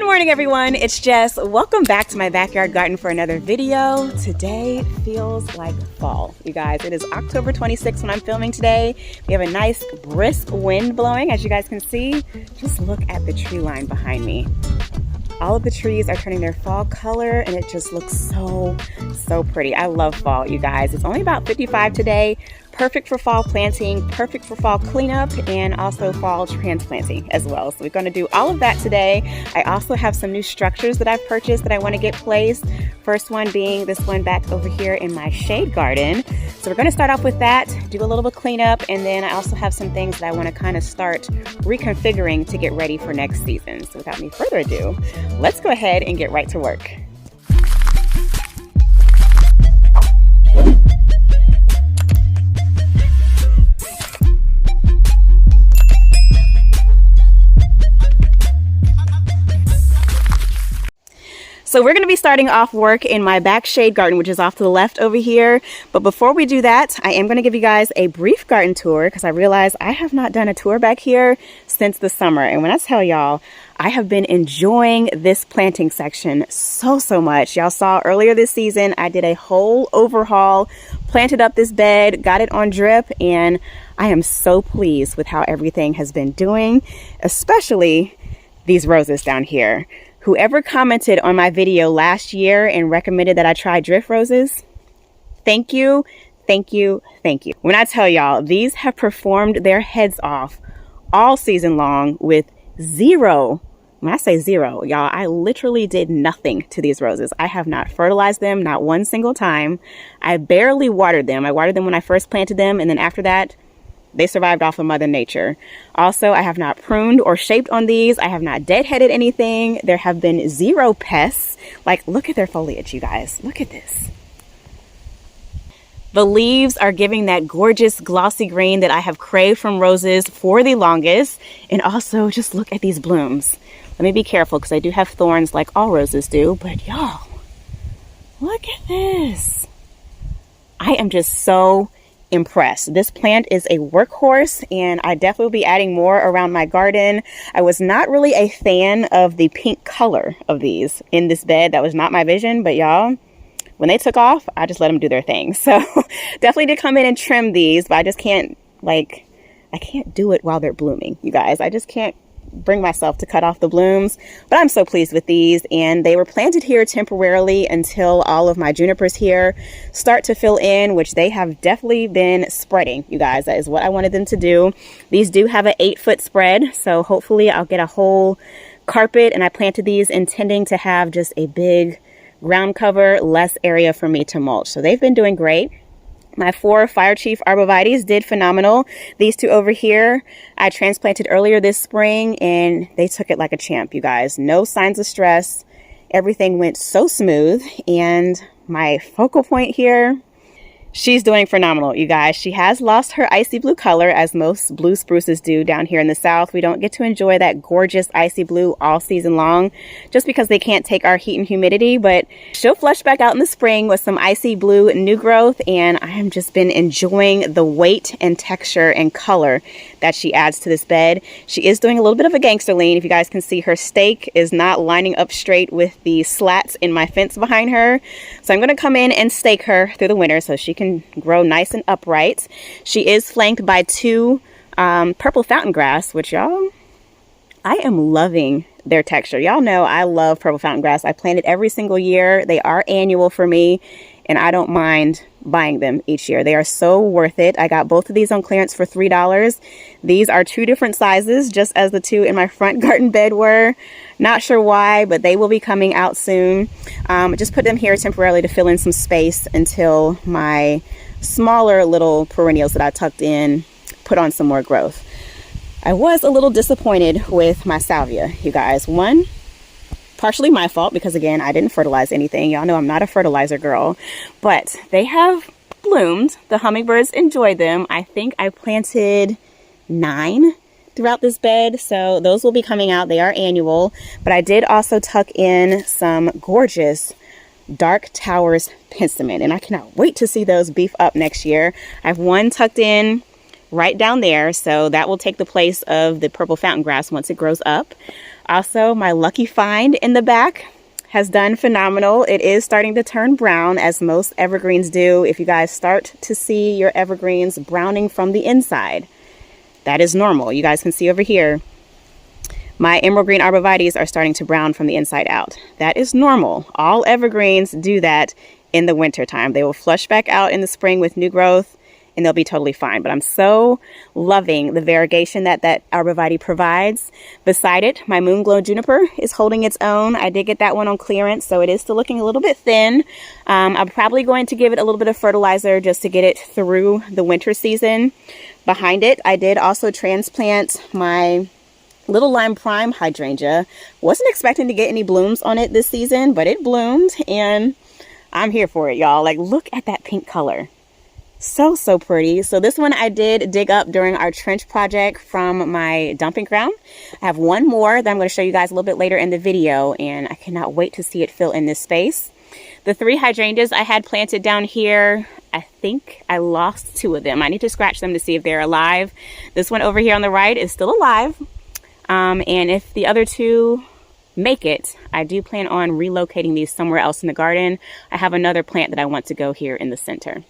morning, everyone. It's Jess. Welcome back to my backyard garden for another video. Today feels like fall, you guys. It is October 26th when I'm filming today. We have a nice brisk wind blowing, as you guys can see. Just look at the tree line behind me. All of the trees are turning their fall color and it just looks so pretty. I love fall, you guys. It's only about 55 today. Perfect for fall planting, perfect for fall cleanup, and also fall transplanting as well. So we're going to do all of that today. I also have some new structures that I've purchased that I want to get placed. First one being this one back over here in my shade garden. So we're going to start off with that, do a little bit of cleanup, and then I also have some things that I want to kind of start reconfiguring to get ready for next season. So without any further ado, let's go ahead and get right to work. So we're going to be starting off work in my back shade garden, which is off to the left over here. But before we do that, I am going to give you guys a brief garden tour because I realized I have not done a tour back here since the summer. And when I tell y'all, I have been enjoying this planting section so much. Y'all saw earlier this season, I did a whole overhaul, planted up this bed, got it on drip, and I am so pleased with how everything has been doing, especially these roses down here. Whoever commented on my video last year and recommended that I try drift roses, thank you. When I tell y'all, these have performed their heads off all season long with zero. When I say zero, y'all, I literally did nothing to these roses. I have not fertilized them, not one single time. I barely watered them. I watered them when I first planted them, and then after that, they survived off of Mother Nature. Also, I have not pruned or shaped on these. I have not deadheaded anything. There have been zero pests. Like, look at their foliage, you guys. Look at this. The leaves are giving that gorgeous glossy green that I have craved from roses for the longest. And also, just look at these blooms. Let me be careful because I do have thorns like all roses do. But y'all, look at this. I am just so impressed. This plant is a workhorse and I definitely will be adding more around my garden. I was not really a fan of the pink color of these in this bed. That was not my vision, but y'all, when they took off, I just let them do their thing. So definitely did come in and trim these, but I just can't, like, I can't do it while they're blooming, you guys. I just can't bring myself to cut off the blooms, but I'm so pleased with these. And they were planted here temporarily until all of my junipers here start to fill in, which they have definitely been spreading, you guys. That is what I wanted them to do. These do have an 8-foot spread, so hopefully I'll get a whole carpet. And I planted these intending to have just a big ground cover, less area for me to mulch. So they've been doing great. My 4 Fire Chief arborvitaes did phenomenal. These 2 over here, I transplanted earlier this spring and they took it like a champ, you guys. No signs of stress. Everything went so smooth. And my focal point here, she's doing phenomenal, you guys. She has lost her icy blue color, as most blue spruces do down here in the south. We don't get to enjoy that gorgeous icy blue all season long just because they can't take our heat and humidity, but she'll flush back out in the spring with some icy blue new growth, and I have just been enjoying the weight and texture and color that she adds to this bed. She is doing a little bit of a gangster lean. If you guys can see, her stake is not lining up straight with the slats in my fence behind her. So I'm going to come in and stake her through the winter so she can grow nice and upright. She is flanked by 2 purple fountain grass, which y'all, I am loving their texture. Y'all know I love purple fountain grass. I plant it every single year. They are annual for me, and I don't mind buying them each year. They are so worth it. I got both of these on clearance for $3. These are 2 different sizes, just as the 2 in my front garden bed were. Not sure why, but they will be coming out soon. Just put them here temporarily to fill in some space until my smaller little perennials that I tucked in put on some more growth. I was a little disappointed with my salvia, you guys. One, partially my fault because, again, I didn't fertilize anything. Y'all know I'm not a fertilizer girl, but they have bloomed. The hummingbirds enjoy them. I think I planted 9 throughout this bed, so those will be coming out. They are annual, but I did also tuck in some gorgeous Dark Towers penstemon, and I cannot wait to see those beef up next year. I have one tucked in right down there, so that will take the place of the purple fountain grass once it grows up. Also, my lucky find in the back has done phenomenal. It is starting to turn brown, as most evergreens do. If you guys start to see your evergreens browning from the inside, that is normal. You guys can see over here, my emerald green arborvitaes are starting to brown from the inside out. That is normal. All evergreens do that in the winter time. They will flush back out in the spring with new growth, and they'll be totally fine. But I'm so loving the variegation that arborvitae provides. Beside it, my Moonglow juniper is holding its own. I did get that one on clearance, so it is still looking a little bit thin. I'm probably going to give it a little bit of fertilizer just to get it through the winter season. Behind it, I did also transplant my Little Lime Prime hydrangea. Wasn't expecting to get any blooms on it this season, but it bloomed, and I'm here for it, y'all. Like, look at that pink color. So pretty. So this one I did dig up during our trench project from my dumping ground. I have one more that I'm going to show you guys a little bit later in the video, and I cannot wait to see it fill in this space. The 3 hydrangeas I had planted down here, I think I lost 2 of them. I need to scratch them to see if they're alive. This one over here on the right is still alive. And if the other 2 make it, I do plan on relocating these somewhere else in the garden. I have another plant that I want to go here in the center.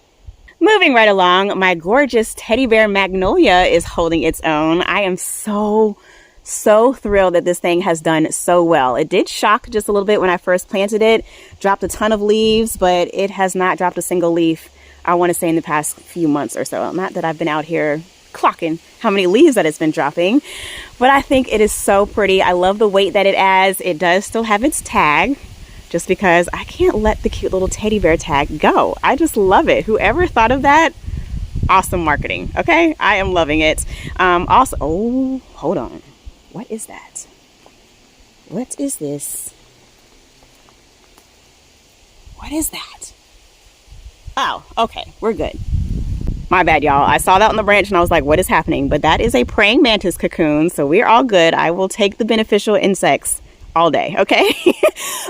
Moving right along, my gorgeous teddy bear magnolia is holding its own. I am so thrilled that this thing has done so well. It did shock just a little bit when I first planted it, dropped a ton of leaves, but it has not dropped a single leaf, I want to say, in the past few months or so. Not that I've been out here clocking how many leaves that it's been dropping, but I think it is so pretty. I love the weight that it adds. It does still have its tag, just because I can't let the cute little teddy bear tag go. I just love it. Whoever thought of that, awesome marketing, okay? I am loving it. Also, oh, hold on. What is that? What is this? What is that? Oh, okay, we're good. My bad, y'all. I saw that on the branch and I was like, what is happening? But that is a praying mantis cocoon, so we're all good. I will take the beneficial insects all day, okay?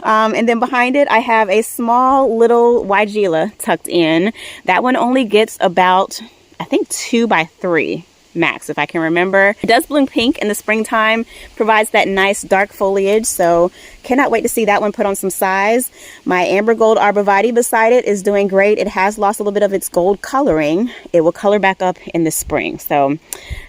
And then behind it, I have a small little Weigela tucked in. That one only gets about, I think, 2 by 3 max, if I can remember. It does bloom pink in the springtime, provides that nice dark foliage, so cannot wait to see that one put on some size. My amber gold arborvitae beside it is doing great. It has lost a little bit of its gold coloring. It will color back up in the spring, so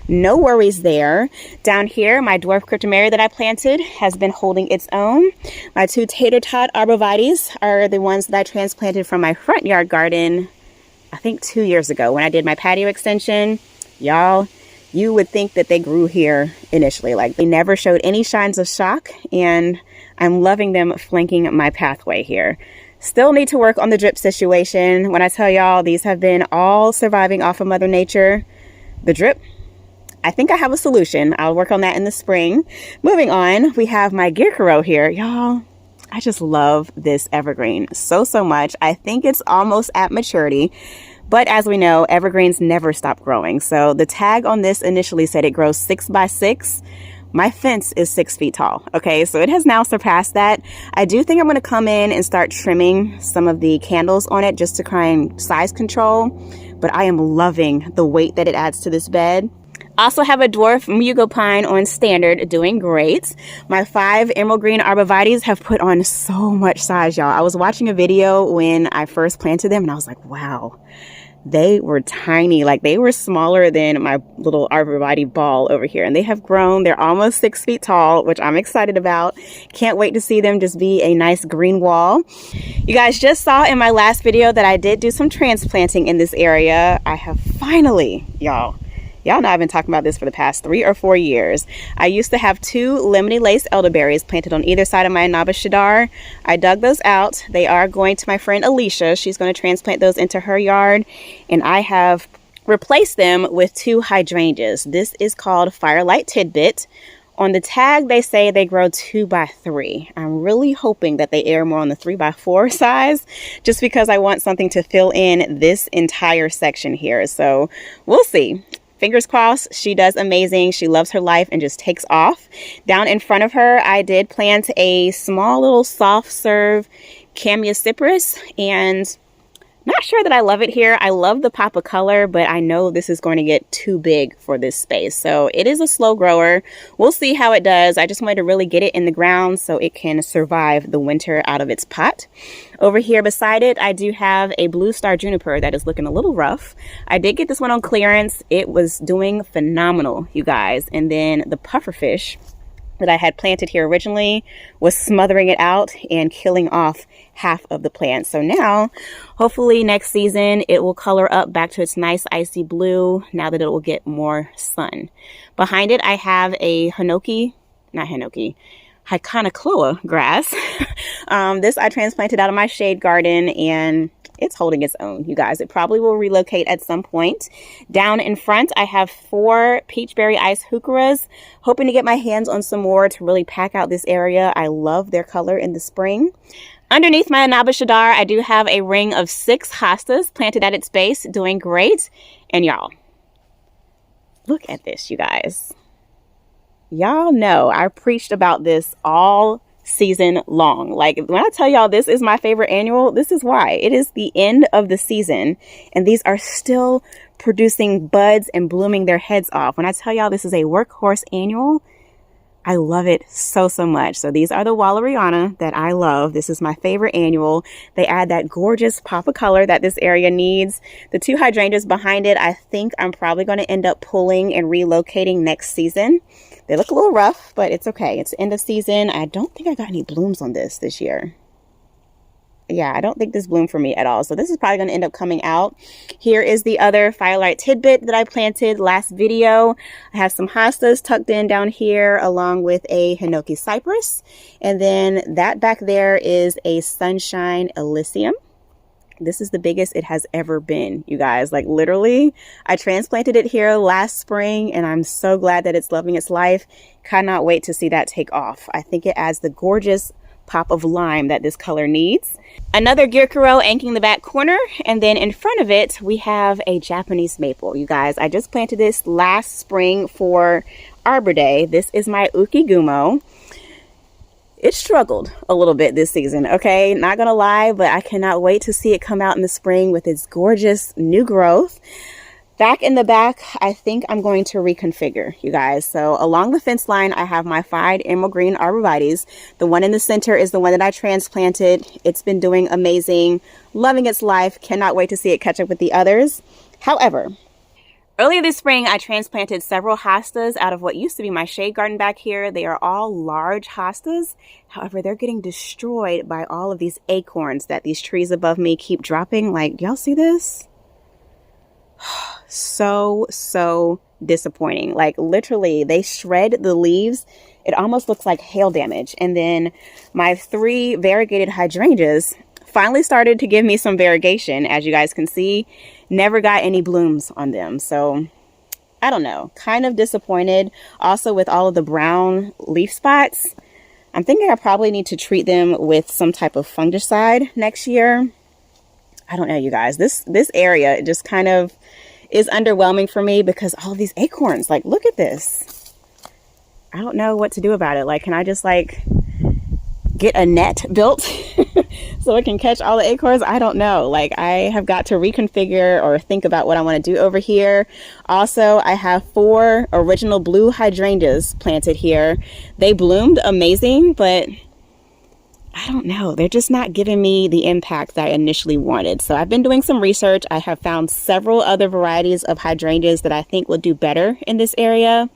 no worries there. Down here, my dwarf cryptomeria that I planted has been holding its own. My 2 tater tot arborvitaes are the ones that I transplanted from my front yard garden, I think 2 years ago when I did my patio extension. Y'all, you would think that they grew here initially. Like, they never showed any signs of shock, and I'm loving them flanking my pathway here. Still need to work on the drip situation. When I tell y'all, these have been all surviving off of Mother Nature. The drip, I think I have a solution. I'll work on that in the spring. Moving on, we have my Decor here. Y'all, I just love this evergreen so much. I think it's almost at maturity. But as we know, evergreens never stop growing. So the tag on this initially said it grows 6 by 6. My fence is 6 feet tall. Okay, so it has now surpassed that. I do think I'm going to come in and start trimming some of the candles on it just to try and size control. But I am loving the weight that it adds to this bed. Also have a dwarf Mugo pine on standard, doing great. My 5 emerald green arborvitaes have put on so much size, y'all. I was watching a video when I first planted them and I was like, wow. They were tiny, like they were smaller than my little arborvitae ball over here, and they have grown. They're almost 6 feet tall, which I'm excited about. Can't wait to see them just be a nice green wall. You guys just saw in my last video that I did do some transplanting in this area. I have finally, y'all know I've been talking about this for the past 3 or 4 years. I used to have 2 lemony lace elderberries planted on either side of my Naba Shadar. I dug those out. They are going to my friend Alicia. She's going to transplant those into her yard. And I have replaced them with 2 hydrangeas. This is called Firelight Tidbit. On the tag, they say they grow 2 by 3. I'm really hoping that they err more on the 3 by 4 size, just because I want something to fill in this entire section here. So we'll see. Fingers crossed, she does amazing. She loves her life and just takes off. Down in front of her, I did plant a small little soft serve Camia cypress, and Not sure that I love it here. I love the pop of color, but I know this is going to get too big for this space. So it is a slow grower. We'll see how it does. I just wanted to really get it in the ground so it can survive the winter out of its pot. Over here beside it, I do have a blue star juniper that is looking a little rough. I did get this one on clearance. It was doing phenomenal, you guys. And then the pufferfish that I had planted here originally was smothering it out and killing off half of the plant. So now, hopefully next season, it will color up back to its nice icy blue now that it will get more sun. Behind it, I have a Hyconocloa grass. This I transplanted out of my shade garden, and it's holding its own, you guys. It probably will relocate at some point. Down in front, I have 4 peachberry ice heucheras. Hoping to get my hands on some more to really pack out this area. I love their color in the spring. Underneath my Anabashadar, I do have a ring of 6 hostas planted at its base, doing great. And y'all, look at this, you guys. Y'all know I preached about this all season long. Like, when I tell y'all this is my favorite annual, this is why. It is the end of the season, and these are still producing buds and blooming their heads off. When I tell y'all this is a workhorse annual, I love it so, so much. So these are the Walleriana that I love. This is my favorite annual. They add that gorgeous pop of color that this area needs. The 2 hydrangeas behind it, I think I'm probably going to end up pulling and relocating next season. They look a little rough, but it's okay. It's the end of season. I don't think I got any blooms on this year. Yeah, I don't think this bloomed for me at all. So this is probably going to end up coming out. Here is the other Firelight Tidbit that I planted last video. I have some hostas tucked in down here along with a Hinoki cypress. And then that back there is a Sunshine Elysium. This is the biggest it has ever been, you guys. Like, literally, I transplanted it here last spring, and I'm so glad that it's loving its life. Cannot wait to see that take off. I think it adds the gorgeous pop of lime that this color needs. Another Gyokuro anking the back corner, and then in front of it, we have a Japanese maple, you guys. I just planted this last spring for Arbor Day. This is my Ukigumo. It struggled a little bit this season, okay? Not gonna lie, but I cannot wait to see it come out in the spring with its gorgeous new growth. Back in the back, I think I'm going to reconfigure, you guys. So along the fence line, I have my 5 emerald green arborvitaes. The one in the center is the one that I transplanted. It's been doing amazing, loving its life. Cannot wait to see it catch up with the others. However, earlier this spring, I transplanted several hostas out of what used to be my shade garden back here. They are all large hostas. However, they're getting destroyed by all of these acorns that these trees above me keep dropping. Like, y'all see this? So disappointing. Like, literally, they shred the leaves. It almost looks like hail damage. And then my 3 variegated hydrangeas finally started to give me some variegation. As you guys can see, never got any blooms on them. So I don't know, kind of disappointed. Also, with all of the brown leaf spots, I'm thinking I probably need to treat them with some type of fungicide next year. I don't know, you guys. This area just kind of is underwhelming for me because all these acorns, like, look at this. I don't know what to do about it. Like, can I just like get a net built so it can catch all the acorns? I don't know. Like, I have got to reconfigure or think about what I want to do over here. Also, I have 4 original blue hydrangeas planted here. They bloomed amazing, but I don't know. They're just not giving me the impact that I initially wanted. So I've been doing some research. I have found several other varieties of hydrangeas that I think will do better in this area.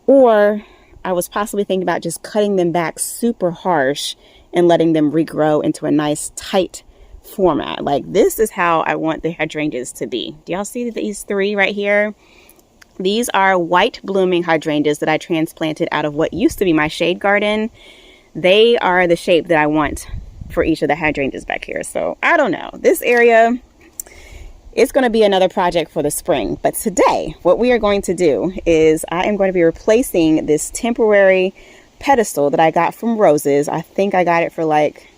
Or I was possibly thinking about just cutting them back super harsh and letting them regrow into a nice tight format. Like, this is how I want the hydrangeas to be. Do y'all see these 3 right here? These are white blooming hydrangeas that I transplanted out of what used to be my shade garden. They are the shape that I want for each of the hydrangeas back here. So I don't know. This area, it's going to be another project for the spring. But today, what we are going to do is I am going to be replacing this temporary pedestal that I got from Roses. I think I got it for like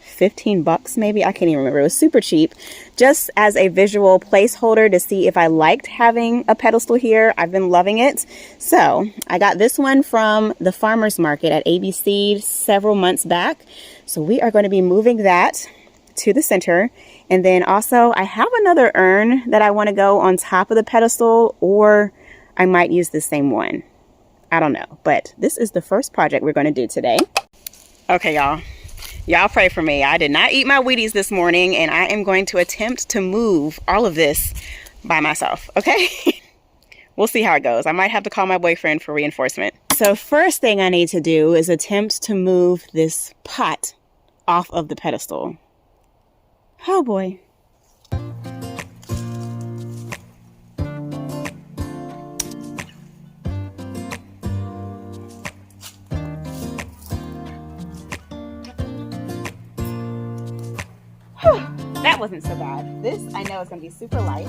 15 bucks maybe. I can't even remember. It was super cheap, just as a visual placeholder to see if I liked having a pedestal here. I've been loving it. So I got this one from the farmer's market at ABC several months back. So we are going to be moving that to the center. And then also I have another urn that I want to go on top of the pedestal, or I might use the same one. I don't know, but this is the first project we're going to do today. Okay, y'all pray for me. I did not eat my Wheaties this morning, and I am going to attempt to move all of this by myself, okay? We'll see how it goes. I might have to call my boyfriend for reinforcement. So first thing I need to do is attempt to move this pot off of the pedestal. Oh boy. That wasn't so bad. This I know is going to be super light.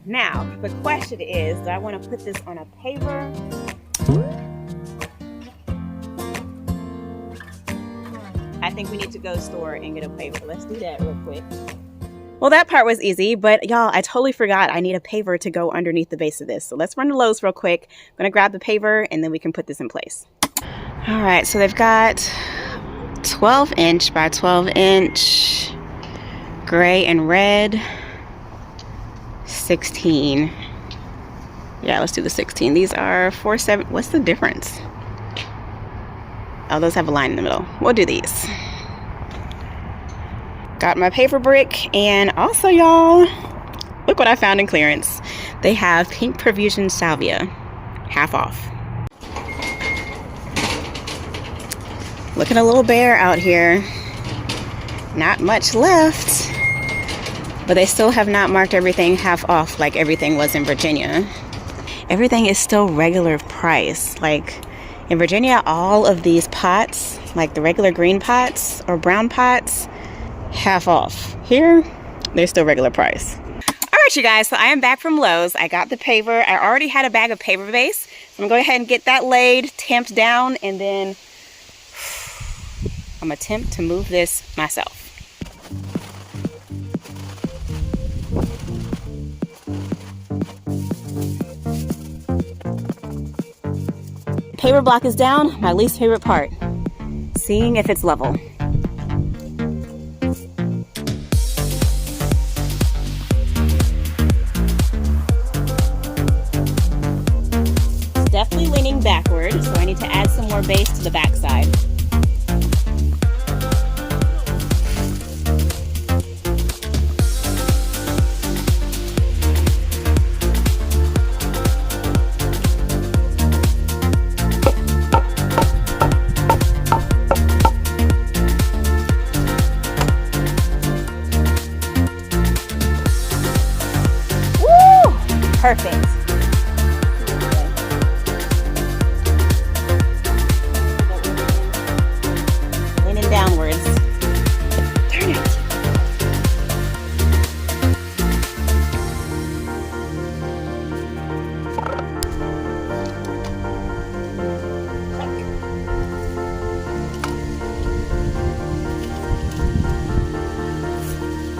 Now, the question is, do I want to put this on a paver? I think we need to go store and get a paver. Let's do that real quick. Well, that part was easy, but y'all, I totally forgot I need a paver to go underneath the base of this. So let's run to Lowe's real quick. I'm gonna grab the paver and then we can put this in place. All right, so they've got 12 inch by 12 inch gray and red, 16. Yeah, let's do the 16. These are 4-7. What's the difference? Oh, those have a line in the middle. We'll do these. Got my paper brick, and also, y'all, look what I found in clearance. They have pink perfusion salvia, half off. Looking a little bare out here. Not much left, but they still have not marked everything half off like everything was in Virginia. Everything is still regular price. Like in Virginia, all of these pots, like the regular green pots or brown pots, half off. Here, they're still regular price. All right, you guys, so I am back from Lowe's. I got the paver. I already had a bag of paver base. I'm gonna go ahead and get that laid, tamped down, and then I'm gonna attempt to move this myself. Paver block is down, my least favorite part. Seeing if it's level. Definitely leaning backward, so I need to add some more base to the back side. Woo! Perfect. Downwards. Turn it.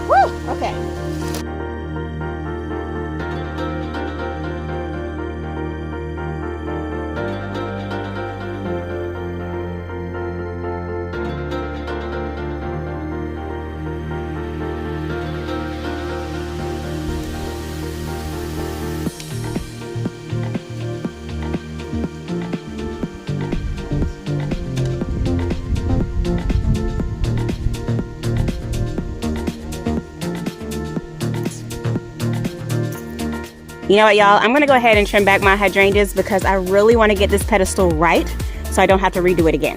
Woo! Okay. You know what, y'all? I'm gonna go ahead and trim back my hydrangeas because I really want to get this pedestal right so I don't have to redo it again.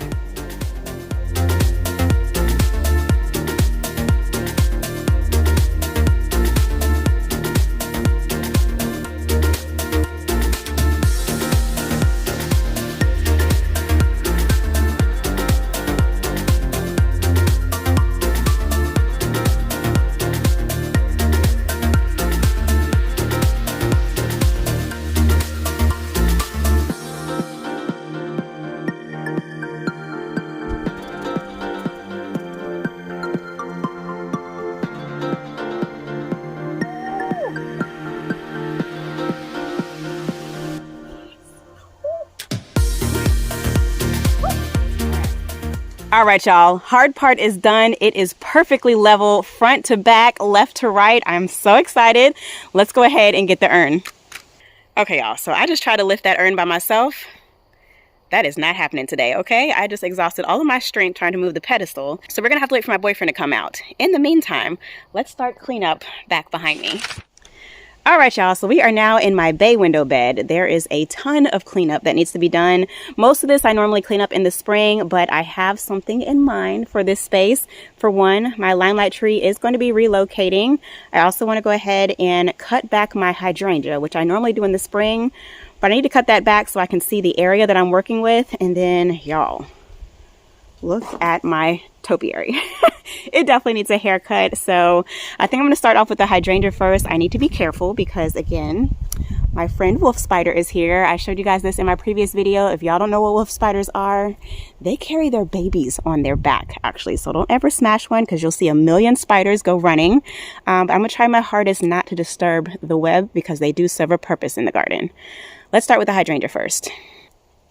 All right, y'all, hard part is done. It is perfectly level front to back, left to right. I'm so excited. Let's go ahead and get the urn. Okay, y'all, so I just tried to lift that urn by myself. That is not happening today, okay? I just exhausted all of my strength trying to move the pedestal. So we're gonna have to wait for my boyfriend to come out. In the meantime, let's start cleanup back behind me. All right, y'all, so we are now in my bay window bed. There is a ton of cleanup that needs to be done. Most of this I normally clean up in the spring, but I have something in mind for this space. For one, my limelight tree is going to be relocating. I also want to go ahead and cut back my hydrangea, which I normally do in the spring, but I need to cut that back so I can see the area that I'm working with. And then, y'all, look at my topiary. It definitely needs a haircut. So I think I'm going to start off with the hydrangea first. I need to be careful because, again, my friend wolf spider is here. I showed you guys this in my previous video. If y'all don't know what wolf spiders are, they carry their babies on their back, actually. So don't ever smash one because you'll see a million spiders go running. But I'm going to try my hardest not to disturb the web because they do serve a purpose in the garden. Let's start with the hydrangea first.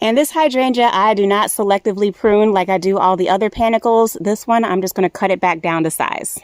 And this hydrangea, I do not selectively prune like I do all the other panicles. This one, I'm just going to cut it back down to size.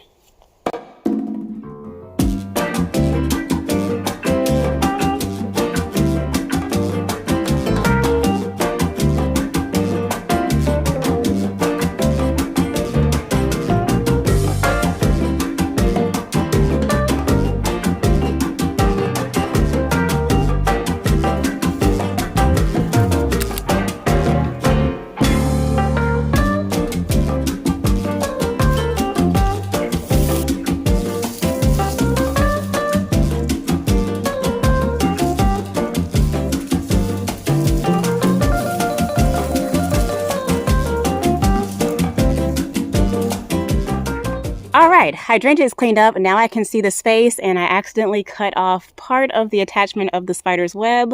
All right, hydrangea is cleaned up. Now I can see the space, and I accidentally cut off part of the attachment of the spider's web.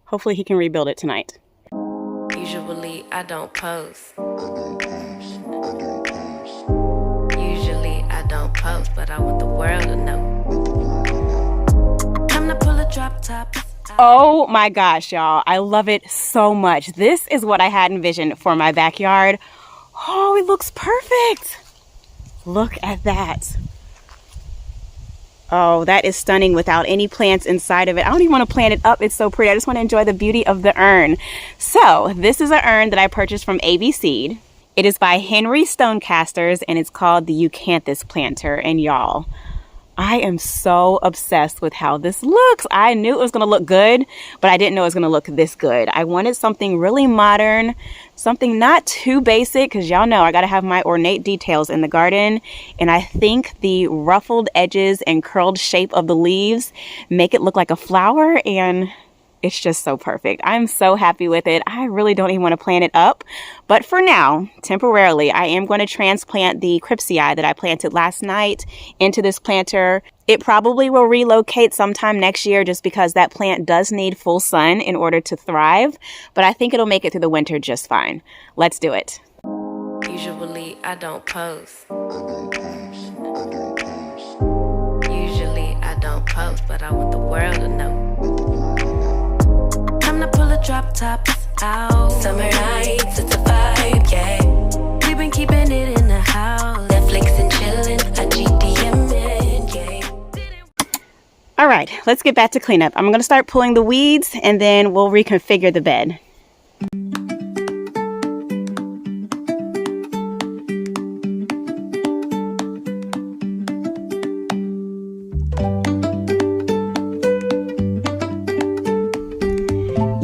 Hopefully he can rebuild it tonight. Usually I don't post. Usually I don't post, but I want the world to know. Time to pull a drop top. Oh my gosh, y'all. I love it so much. This is what I had envisioned for my backyard. Oh, it looks perfect. Look at that. Oh, that is stunning without any plants inside of it. I don't even want to plant it up. It's so pretty. I just want to enjoy the beauty of the urn. So this is an urn that I purchased from AB Seed. It is by Henry Stonecasters, and it's called the Eucanthus planter. And y'all, I am so obsessed with how this looks. I knew it was going to look good, but I didn't know it was going to look this good. I wanted something really modern, something not too basic, because y'all know I got to have my ornate details in the garden. And I think the ruffled edges and curled shape of the leaves make it look like a flower, and it's just so perfect. I'm so happy with it. I really don't even want to plant it up. But for now, temporarily, I am going to transplant the Kreatyve that I planted last night into this planter. It probably will relocate sometime next year just because that plant does need full sun in order to thrive. But I think it'll make it through the winter just fine. Let's do it. Usually I don't post. Usually I don't post, but I want the world to know. Pull a drop top out. Summer nights, it's a vibe, yeah. We've been keeping it in the house. Netflix and chillin', a GDM, yeah. All right, let's get back to cleanup. I'm going to start pulling the weeds, and then we'll reconfigure the bed.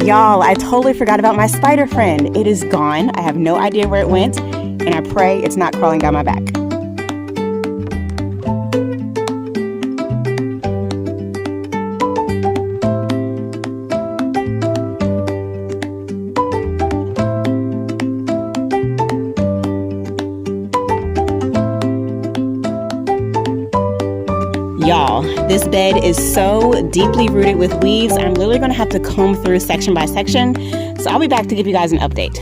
Y'all, I totally forgot about my spider friend. It is gone. I have no idea where it went, and I pray it's not crawling down my back. Y'all, this bed is so deeply rooted with weeds, I'm literally going to have to comb through section by section. So I'll be back to give you guys an update.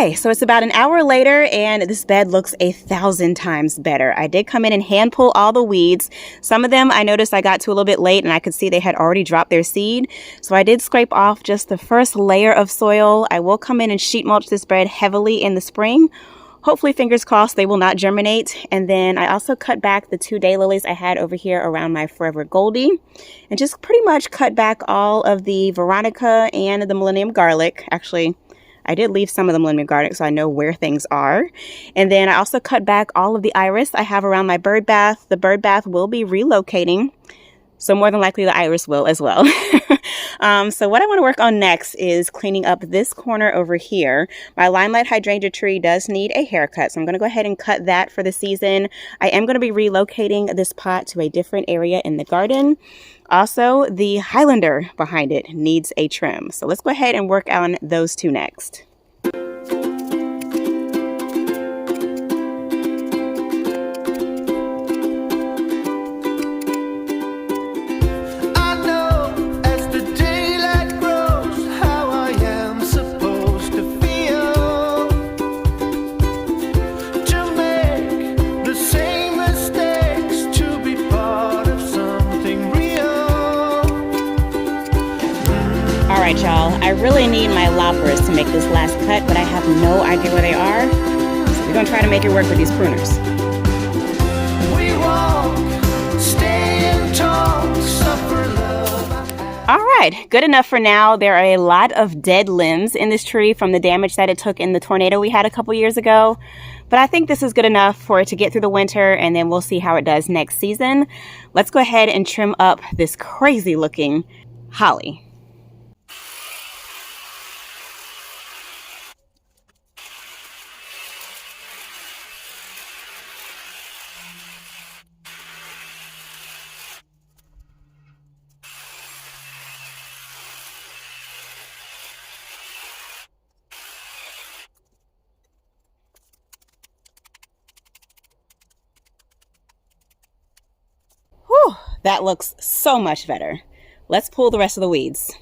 Okay, so it's about an hour later and this bed looks 1,000 times better. I did come in and hand pull all the weeds. Some of them I noticed I got to a little bit late and I could see they had already dropped their seed. So I did scrape off just the first layer of soil. I will come in and sheet mulch this bed heavily in the spring. Hopefully, fingers crossed, they will not germinate. And then I also cut back the 2 daylilies I had over here around my Forever Goldie. And just pretty much cut back all of the Veronica and the Millennium Garlic. Actually, I did leave some of the Millennium Garlic so I know where things are. And then I also cut back all of the iris I have around my bird bath. The bird bath will be relocating. So more than likely the iris will as well. So what I want to work on next is cleaning up this corner over here. My limelight hydrangea tree does need a haircut, so I'm going to go ahead and cut that for the season. I am going to be relocating this pot to a different area in the garden. Also, the Highlander behind it needs a trim. So let's go ahead and work on those two next. Alright y'all, I really need my loppers to make this last cut, but I have no idea where they are. So we're going to try to make it work with these pruners. We walk, stand tall, suffer love. Alright, good enough for now. There are a lot of dead limbs in this tree from the damage that it took in the tornado we had a couple years ago. But I think this is good enough for it to get through the winter, and then we'll see how it does next season. Let's go ahead and trim up this crazy looking holly. Whew, that looks so much better. Let's pull the rest of the weeds.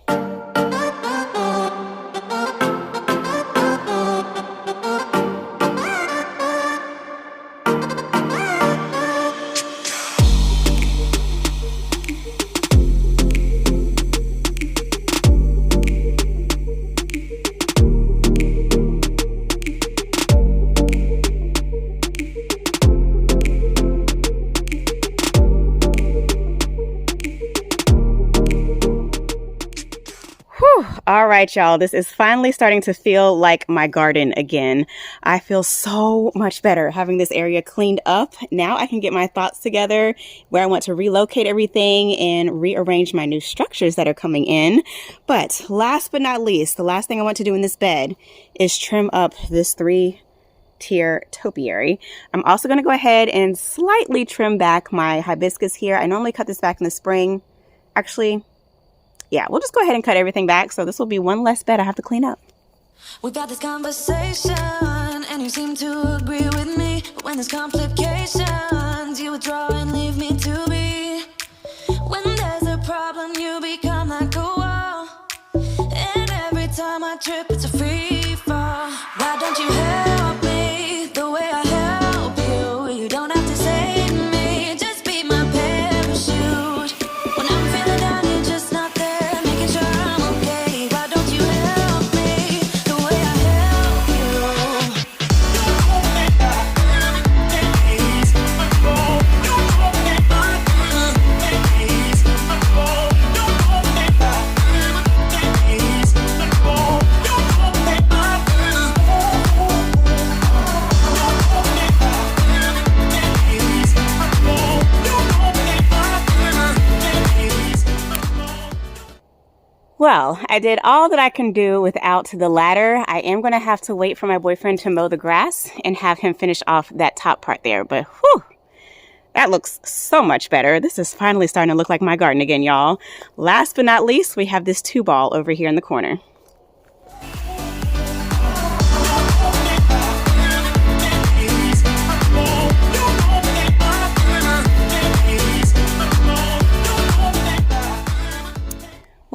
All right, y'all, this is finally starting to feel like my garden again. I feel so much better having this area cleaned up. Now I can get my thoughts together where I want to relocate everything and rearrange my new structures that are coming in. But last but not least, the last thing I want to do in this bed is trim up this 3-tier topiary. I'm also going to go ahead and slightly trim back my hibiscus here. I normally cut this back in the spring. Actually, yeah, we'll just go ahead and cut everything back. So this will be one less bed I have to clean up. We've had this conversation and you seem to agree with me. But when there's complications, you withdraw and leave me to be. When there's a problem, you become like a wall. And every time I trip, it's a free fall. Why don't you help me the way I help you? You don't have to save me, just be my parachute. When I'm feeling down, you're just not there, making sure I'm okay. Why don't you help me the way I help you? Well, I did all that I can do without the ladder. I am going to have to wait for my boyfriend to mow the grass and have him finish off that top part there. But whew, that looks so much better. This is finally starting to look like my garden again, y'all. Last but not least, we have this 2-ball over here in the corner.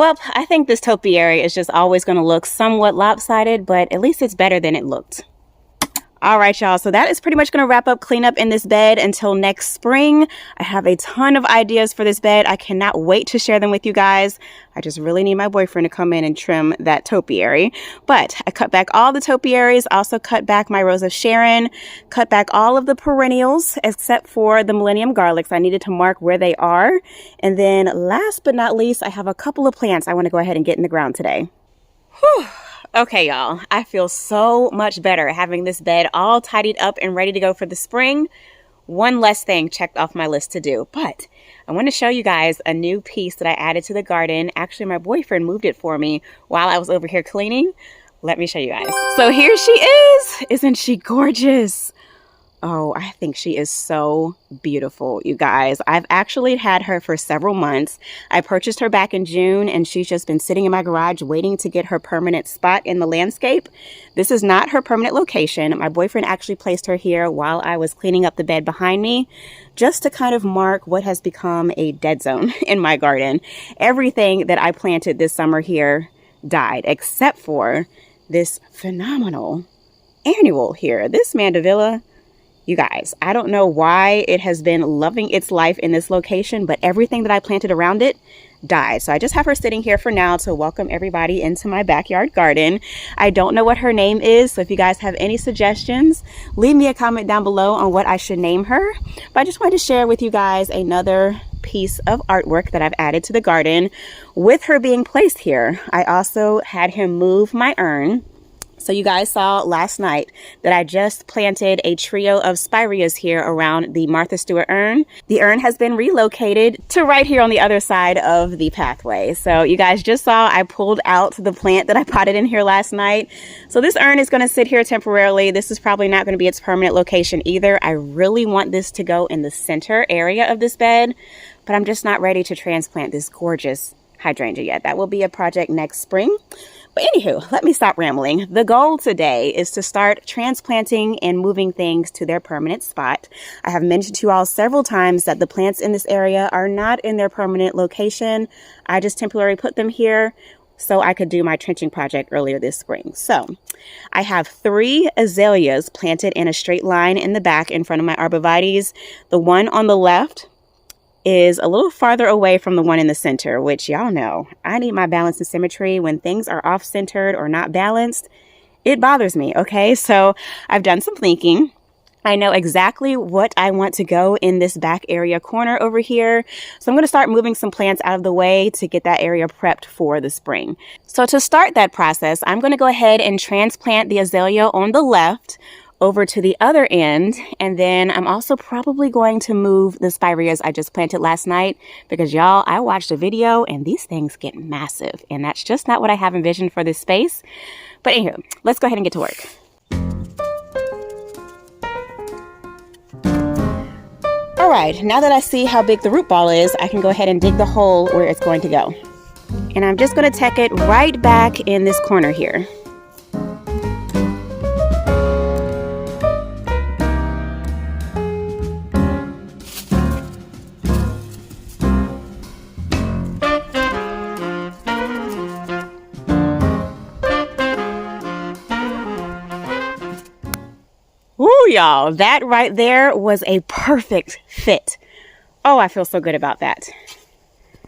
Well, I think this topiary is just always going to look somewhat lopsided, but at least it's better than it looked. All right, y'all. So that is pretty much going to wrap up cleanup in this bed until next spring. I have a ton of ideas for this bed. I cannot wait to share them with you guys. I just really need my boyfriend to come in and trim that topiary. But I cut back all the topiaries, also cut back my Rose of Sharon, cut back all of the perennials except for the Millennium Garlics. I needed to mark where they are. And then last but not least, I have a couple of plants I want to go ahead and get in the ground today. Whew. Okay, y'all, I feel so much better having this bed all tidied up and ready to go for the spring. One less thing checked off my list to do, but I want to show you guys a new piece that I added to the garden. Actually, my boyfriend moved it for me while I was over here cleaning. Let me show you guys. So here she is. Isn't she gorgeous? Oh, I think she is so beautiful, you guys. I've actually had her for several months. I purchased her back in June, and she's just been sitting in my garage waiting to get her permanent spot in the landscape. This is not her permanent location. My boyfriend actually placed her here while I was cleaning up the bed behind me, just to kind of mark what has become a dead zone in my garden. Everything that I planted this summer here died, except for this phenomenal annual here. This mandevilla. You guys, I don't know why it has been loving its life in this location, but everything that I planted around it died. So I just have her sitting here for now to welcome everybody into my backyard garden. I don't know what her name is, so if you guys have any suggestions, leave me a comment down below on what I should name her. But I just wanted to share with you guys another piece of artwork that I've added to the garden. With her being placed here, I also had him move my urn. So you guys saw last night that I just planted a trio of spireas here around the Martha Stewart urn. The urn has been relocated to right here on the other side of the pathway. So you guys just saw I pulled out the plant that I potted in here last night. So this urn is going to sit here temporarily. This is probably not going to be its permanent location either. I really want this to go in the center area of this bed, but I'm just not ready to transplant this gorgeous hydrangea yet. That will be a project next spring. But anywho, let me stop rambling. The goal today is to start transplanting and moving things to their permanent spot. I have mentioned to you all several times that the plants in this area are not in their permanent location. I just temporarily put them here so I could do my trenching project earlier this spring. So I have 3 azaleas planted in a straight line in the back in front of my arborvitaes. The one on the left is a little farther away from the one in the center, which y'all know I need my balance and symmetry. When things are off-centered or not balanced, it bothers me, okay? So I've done some thinking. I know exactly what I want to go in this back area corner over here. So I'm going to start moving some plants out of the way to get that area prepped for the spring. So to start that process, I'm going to go ahead and transplant the azalea on the left over to the other end, and then I'm also probably going to move the spireas I just planted last night because y'all, I watched a video and these things get massive, and that's just not what I have envisioned for this space. But anywho, let's go ahead and get to work. All right, now that I see how big the root ball is, I can go ahead and dig the hole where it's going to go. And I'm just going to tack it right back in this corner here. Woo, y'all, that right there was a perfect fit. Oh, I feel so good about that.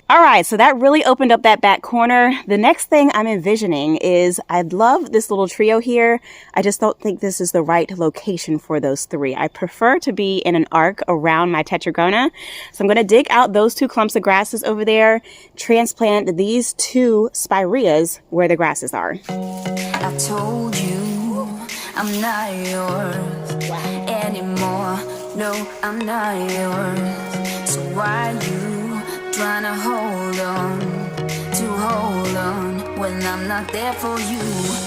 All right, so that really opened up that back corner. The next thing I'm envisioning is I'd love this little trio here. I just don't think this is the right location for those 3. I prefer to be in an arc around my tetragona. So I'm going to dig out those 2 clumps of grasses over there, transplant these 2 spireas where the grasses are. I told you I'm not yours anymore. No, I'm not yours. So why you trying to hold on when I'm not there for you?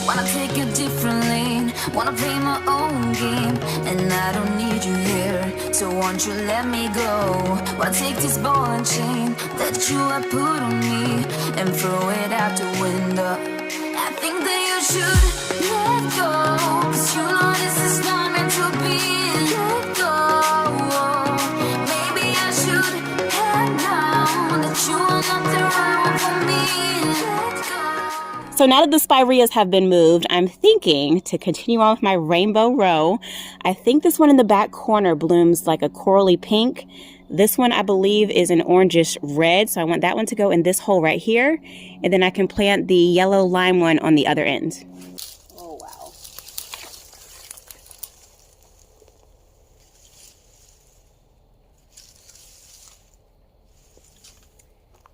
Wanna take a different lane, wanna play my own game, and I don't need you here, so won't you let me go? Wanna take this ball and chain that you have put on me and throw it out the window. I think that you should let go, 'cause you know this is not meant to be. Let go. Maybe I should have known that you are not the right one for me. So now that the spireas have been moved, I'm thinking to continue on with my rainbow row. I think this one in the back corner blooms like a corally pink. This one I believe is an orangish red, so I want that one to go in this hole right here. And then I can plant the yellow lime one on the other end. Oh, wow.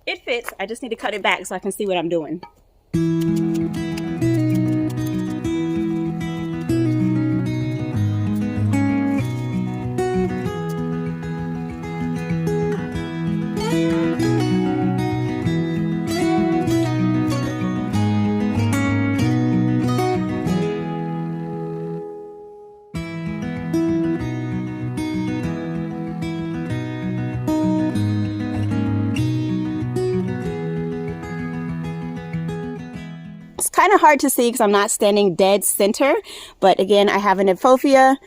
It fits. I just need to cut it back so I can see what I'm doing. It's kind of hard to see because I'm not standing dead center, but again, I have a nymphophea,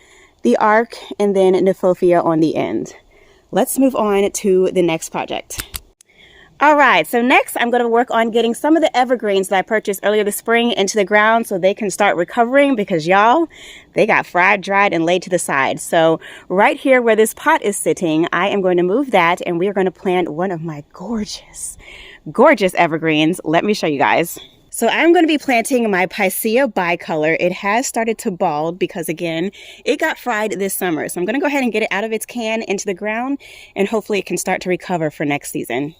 the arc, and then a nymphophea on the end. Let's move on to the next project. All right, so next I'm going to work on getting some of the evergreens that I purchased earlier this spring into the ground so they can start recovering because y'all, they got fried, dried, and laid to the side. So right here where this pot is sitting, I am going to move that and we are going to plant one of my gorgeous, gorgeous evergreens. Let me show you guys. So I'm going to be planting my Picea bicolor. It has started to bald because, again, it got fried this summer. So I'm going to go ahead and get it out of its can into the ground, and hopefully it can start to recover for next season.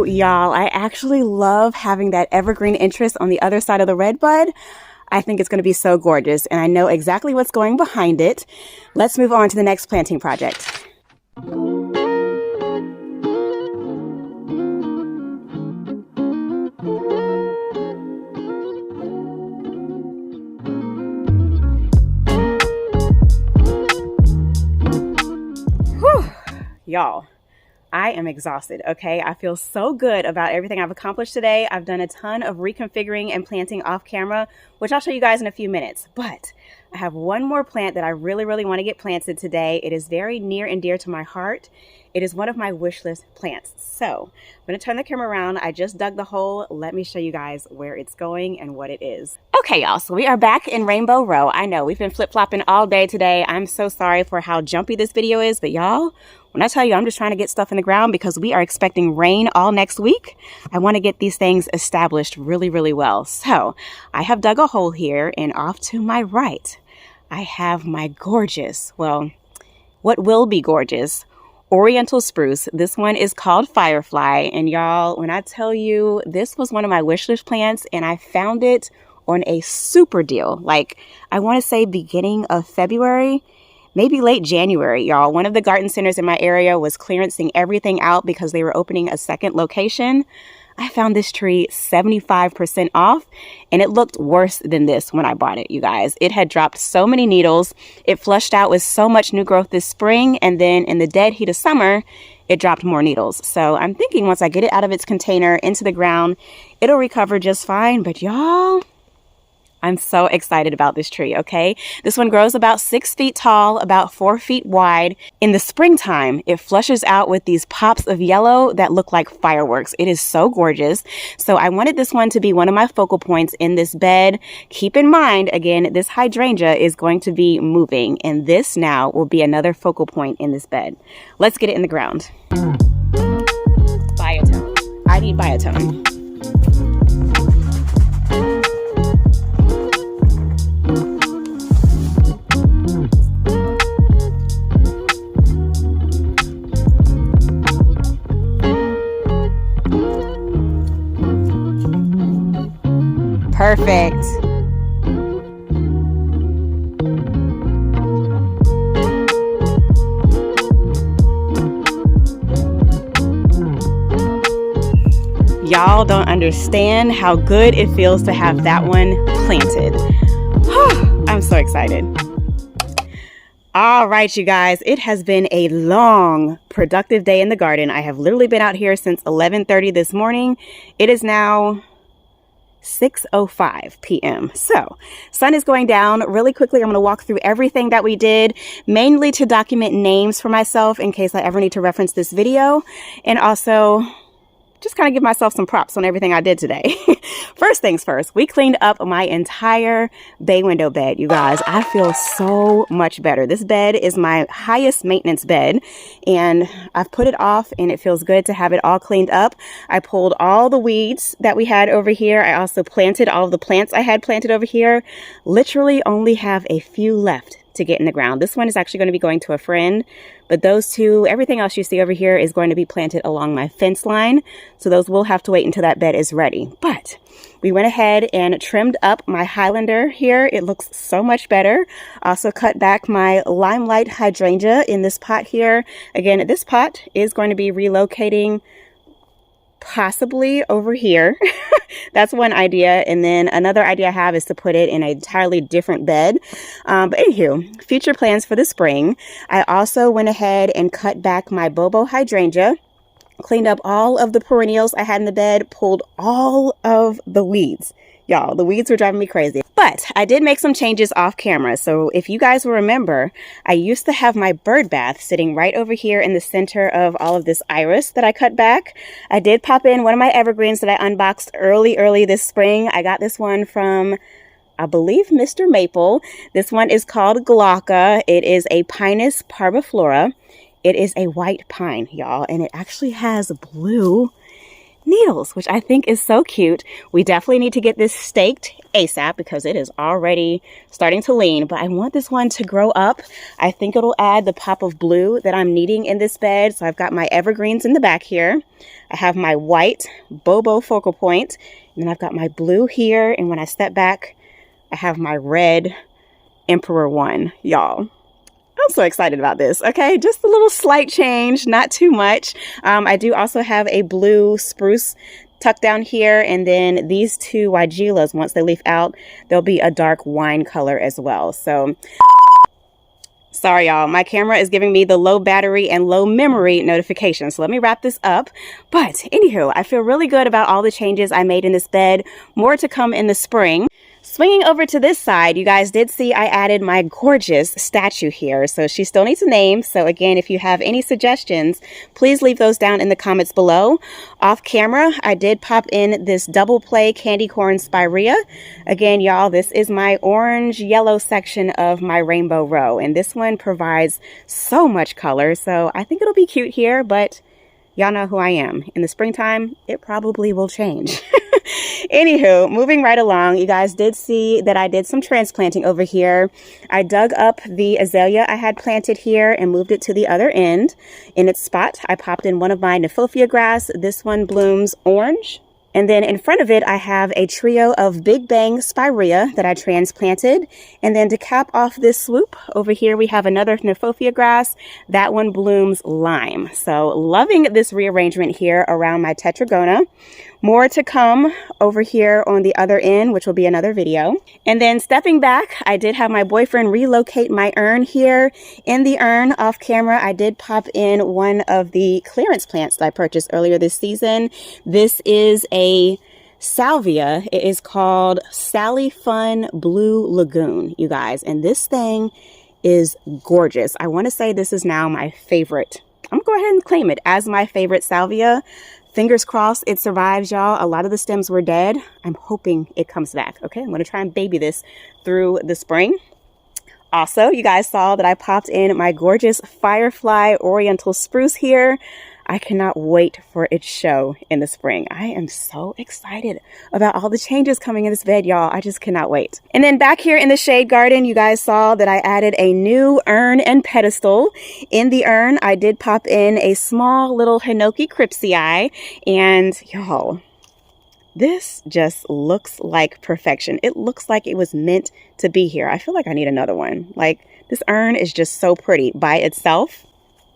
Y'all, I actually love having that evergreen interest on the other side of the red bud. I think it's going to be so gorgeous, and I know exactly what's going behind it. Let's move on to the next planting project. Whew, y'all. I am exhausted, okay? I feel so good about everything I've accomplished today. I've done a ton of reconfiguring and planting off camera, which I'll show you guys in a few minutes. But I have one more plant that I really want to get planted today. It is very near and dear to my heart. It is one of my wish list plants. So I'm going to turn the camera around. I just dug the hole. Let me show you guys where it's going and what it is. Okay, y'all, so we are back in Rainbow Row. I know we've been flip-flopping all day today. I'm so sorry for how jumpy this video is, but y'all, when I tell you I'm just trying to get stuff in the ground because we are expecting rain all next week, I want to get these things established really well. So I have dug a hole here, and off to my right, I have my gorgeous, well, what will be gorgeous, Oriental spruce. This one is called Firefly, and y'all, when I tell you this was one of my wish list plants and I found it on a super deal, like I want to say beginning of February, maybe late January, y'all. One of the garden centers in my area was clearancing everything out because they were opening a second location. I found this tree 75% off, and it looked worse than this when I bought it, you guys. It had dropped so many needles. It flushed out with so much new growth this spring, and then in the dead heat of summer, it dropped more needles. So I'm thinking once I get it out of its container into the ground, it'll recover just fine. But y'all, I'm so excited about this tree, okay? This one grows about 6 feet tall, about 4 feet wide. In the springtime, it flushes out with these pops of yellow that look like fireworks. It is so gorgeous. So I wanted this one to be one of my focal points in this bed. Keep in mind, again, this hydrangea is going to be moving, and this now will be another focal point in this bed. Let's get it in the ground. Biotone. I need biotone. Perfect. Y'all don't understand how good it feels to have that one planted. I'm so excited. All right, you guys, it has been a long, productive day in the garden. I have literally been out here since 11:30 this morning. It is now 6:05 p.m. So, sun is going down really quickly. I'm going to walk through everything that we did, mainly to document names for myself in case I ever need to reference this video, and also just kind of give myself some props on everything I did today. First things first, we cleaned up my entire bay window bed, you guys. I feel so much better. This bed is my highest maintenance bed, and I've put it off, and it feels good to have it all cleaned up. I pulled all the weeds that we had over here. I also planted all of the plants I had planted over here. Literally only have a few left to get in the ground. This one is actually going to be going to a friend, but those two, everything else you see over here is going to be planted along my fence line. So those will have to wait until that bed is ready. But we went ahead and trimmed up my Highlander here. It looks so much better. Also cut back my Limelight hydrangea in this pot here. Again, this pot is going to be relocating possibly over here. That's one idea. And then another idea I have is to put it in an entirely different bed. But anywho, future plans for the spring. I also went ahead and cut back my Bobo hydrangea, cleaned up all of the perennials I had in the bed, pulled all of the weeds. Y'all, the weeds were driving me crazy. But I did make some changes off camera. So if you guys will remember, I used to have my bird bath sitting right over here in the center of all of this iris that I cut back. I did pop in one of my evergreens that I unboxed early this spring. I got this one from, I believe, Mr. Maple. This one is called Glauca. It is a Pinus parviflora. It is a white pine, y'all, and it actually has blue needles, which I think is so cute. We definitely need to get this staked ASAP because it is already starting to lean, but I want this one to grow up. I think it'll add the pop of blue that I'm needing in this bed. So I've got my evergreens in the back here. I have my white Bobo focal point, and then I've got my blue here. And when I step back, I have my red Emperor one, y'all. I'm so excited about this. Okay, just a little slight change, not too much. I do also have a blue spruce tucked down here, and then these two Weigelas, once they leaf out, they'll be a dark wine color as well. So sorry, y'all, my camera is giving me the low battery and low memory notification. So let me wrap this up. But anywho, I feel really good about all the changes I made in this bed. More to come in the spring. Swinging over to this side, you guys did see I added my gorgeous statue here. So she still needs a name. So again, if you have any suggestions, please leave those down in the comments below. Off camera, I did pop in this double play candy corn spirea. Again, y'all, this is my orange yellow section of my rainbow row. And this one provides so much color. So I think it'll be cute here, but y'all know who I am. In the springtime, it probably will change. Anywho, moving right along, you guys did see that I did some transplanting over here. I dug up the azalea I had planted here and moved it to the other end. In its spot, I popped in one of my Nephofia grass. This one blooms orange. And then in front of it, I have a trio of Big Bang spirea that I transplanted. And then to cap off this swoop, over here we have another Nephofia grass. That one blooms lime. So loving this rearrangement here around my tetragona. More to come over here on the other end, which will be another video. And then stepping back, I did have my boyfriend relocate my urn here. In the urn off camera, I did pop in one of the clearance plants that I purchased earlier this season. This is a salvia. It is called Sally Fun Blue Lagoon, you guys. And this thing is gorgeous. I want to say this is now my favorite. I'm going to go ahead and claim it as my favorite salvia. Fingers crossed it survives, y'all. A lot of the stems were dead. I'm hoping it comes back. Okay, I'm going to try and baby this through the spring. Also, you guys saw that I popped in my gorgeous Firefly Oriental Spruce here. I cannot wait for its show in the spring. I am so excited about all the changes coming in this bed, y'all. I just cannot wait. And then back here in the shade garden, you guys saw that I added a new urn and pedestal. In the urn, I did pop in a small little Hinoki Cryptsii, and y'all, this just looks like perfection. It looks like it was meant to be here. I feel like I need another one. Like, this urn is just so pretty by itself.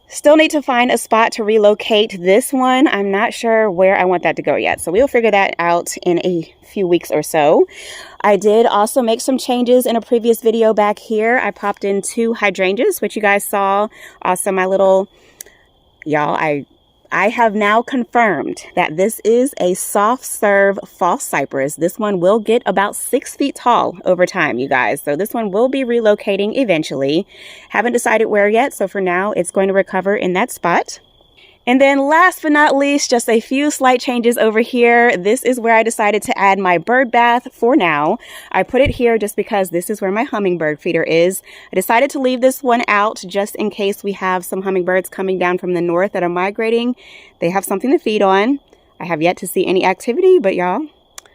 Still need to find a spot to relocate this one. I'm not sure where I want that to go yet, so we'll figure that out in a few weeks or so. I did also make some changes in a previous video back here. I popped in 2 hydrangeas, which you guys saw. Also, my little, y'all, I have now confirmed that this is a soft serve false cypress. This one will get about 6 feet tall over time, you guys. So this one will be relocating eventually. Haven't decided where yet. So for now, it's going to recover in that spot. And then last but not least, just a few slight changes over here. This is where I decided to add my bird bath for now. I put it here just because this is where my hummingbird feeder is. I decided to leave this one out just in case we have some hummingbirds coming down from the north that are migrating. They have something to feed on. I have yet to see any activity, but y'all, I'm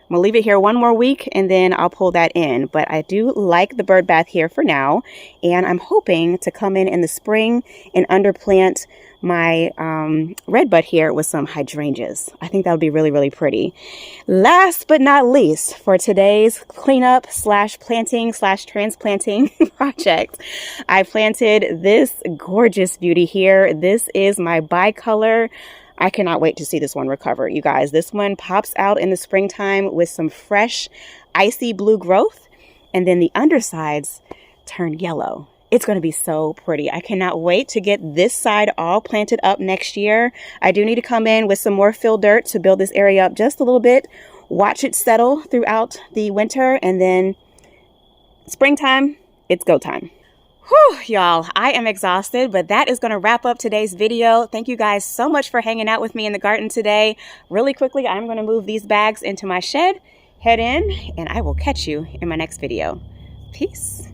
gonna leave it here one more week and then I'll pull that in. But I do like the bird bath here for now. And I'm hoping to come in the spring and underplant my redbud here with some hydrangeas. I think that would be really, really pretty. Last but not least, for today's cleanup slash planting slash transplanting project, I planted this gorgeous beauty here. This is my bicolor. I cannot wait to see this one recover, you guys. This one pops out in the springtime with some fresh icy blue growth, and then the undersides turn yellow. It's going to be so pretty. I cannot wait to get this side all planted up next year. I do need to come in with some more fill dirt to build this area up just a little bit, watch it settle throughout the winter, and then springtime, it's go time. Whew, y'all, I am exhausted, but that is going to wrap up today's video. Thank you guys so much for hanging out with me in the garden today. Really quickly, I'm going to move these bags into my shed, head in, and I will catch you in my next video. Peace.